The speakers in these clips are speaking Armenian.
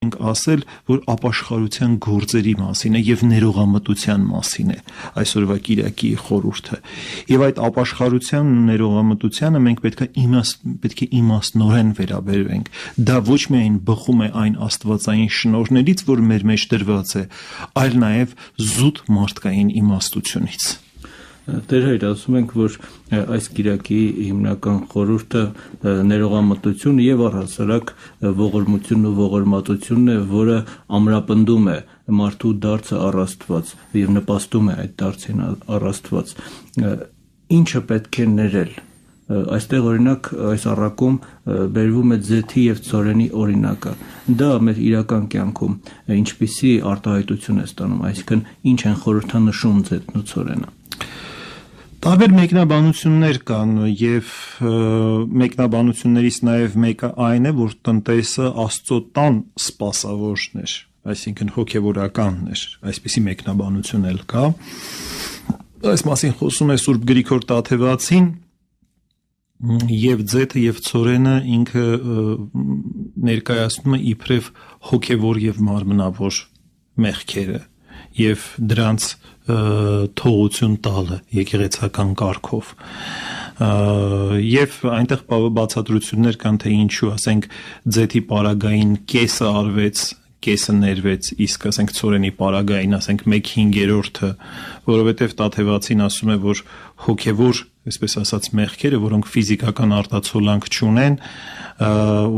ենք ասել, որ ապաշխարության գործերի մասին է եւ ներողամտության մասին է այսօրվա կիրակի խորհուրդը։ Եվ այդ ապաշխարության ու ներողամտությանը մենք պետք է իմաստնորեն վերաբերվենք։ Դա ոչ միայն բխում է այն աստվածային շնորհներից, որ մեր մեջ դրված է, այլ նաեւ զուտ մարդկային իմաստությունից։ Տեր հայր, ասում ենք, որ այս կիրակի հիմնական խորհուրդը ներողամտություն եւ առհասարակ ողորմությունն ու ողորմատությունն է, որը ամրապնդում է մարդու դարձը առ Աստված եւ նպաստում է այդ դարձին առ Աստված։ Ինչը պետք է ներել։ Այստեղ օրինակ այս առակում բերվում է ձեթի եւ ծորենի օրինակը։ Դա մեր իրական կյանքում ինչպիսի արտահայտություն է ստանում, այսինքն ինչ են խորհրդանշում ձեթն ու ծորենը։ Տարբեր մեկնաբանություններ կան եւ մեկնաբանություններից նաեւ մեկը այն է, որ տնտեսը Աստծո տան սպասավորն էր, այսինքն հոգեվորականն էր, այսպիսի մեկնաբանություն էլ կա։ Այս մասին խոսում է Սուրբ Գրիգոր Տաթևացին, եւ ձեթը եւ ծորենը ինքը ներկայացնում է իբրև հոգեվոր եւ մարմնավոր մեղքերը եւ դրանց թողություն տալը եկեղեցական կարգով եւ այնտեղ բացատրություններ կան, թե ինչու, ասենք, ձեթի պարագային կեսը արվեց, կեսը ներվեց, իսկ ասենք ծորենի պարագային, ասենք 1/5, որովհետեւ Տաթևացին ասում է, որ հոգեվոր, այսպես ասած, մեղքերը, որոնք ֆիզիկական արտացոլանք չունեն,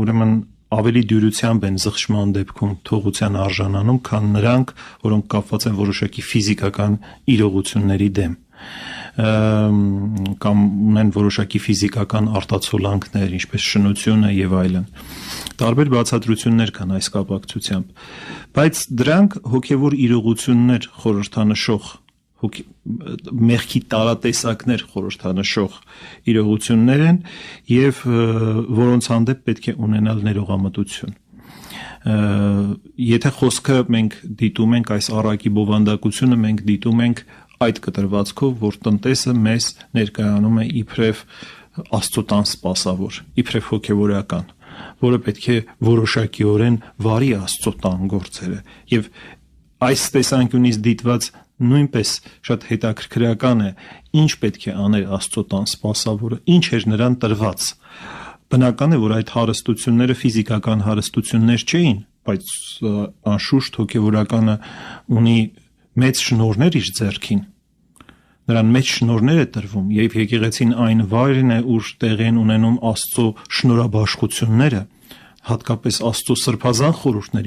ուրեմն ավելի դյուրությամբ են զղջման դեպքում թողության արժանանում, քան նրանք, որոնք կապված են որոշակի ֆիզիկական իրողությունների դեմ կամ ունեն որոշակի ֆիզիկական արտացոլանքներ, ինչպես շնությունը եւ այլն։ Տարբեր բացատրություններ կան այս կապակցությամբ, բայց դրանք հոգեվոր իրողություններ խորհրդանշող մեղքի տարատեսակներ խորհրդանշող իրողություններ են եւ որոնց հանդեպ պետք է ունենալ ներողամտություն։ Եթե խոսքը մենք դիտում ենք այս առակի բովանդակությունը, մենք դիտում ենք այդ կտրվածքով, որ տնտեսը մեզ ներկայանում է իբրև Աստծո տան սպասավոր, իբրև հոգեվորական, որը պետք է որոշակիորեն վարի Աստծո տան գործերը եւ այս տեսանկյունից դիտված նույնպես շատ հետաքրքրական է, ինչ պետք է աներ Աստծո տան սպասավորը, ինչ էր նրան տրված։ Բնական է, որ այդ հարստությունները ֆիզիկական հարստություններ չէին, բայց անշուշտ հոգեվորականը ունի մեծ շնորհներ իր ձեռքին։ Նրան մեծ շնորհներ է տրվում, եւ եկեղեցին այն վայրն է, ուր տեղի են ունենում Աստծո շնորհաբաշխությունները, հատկապես Աստծո սրբազան խորհուրդների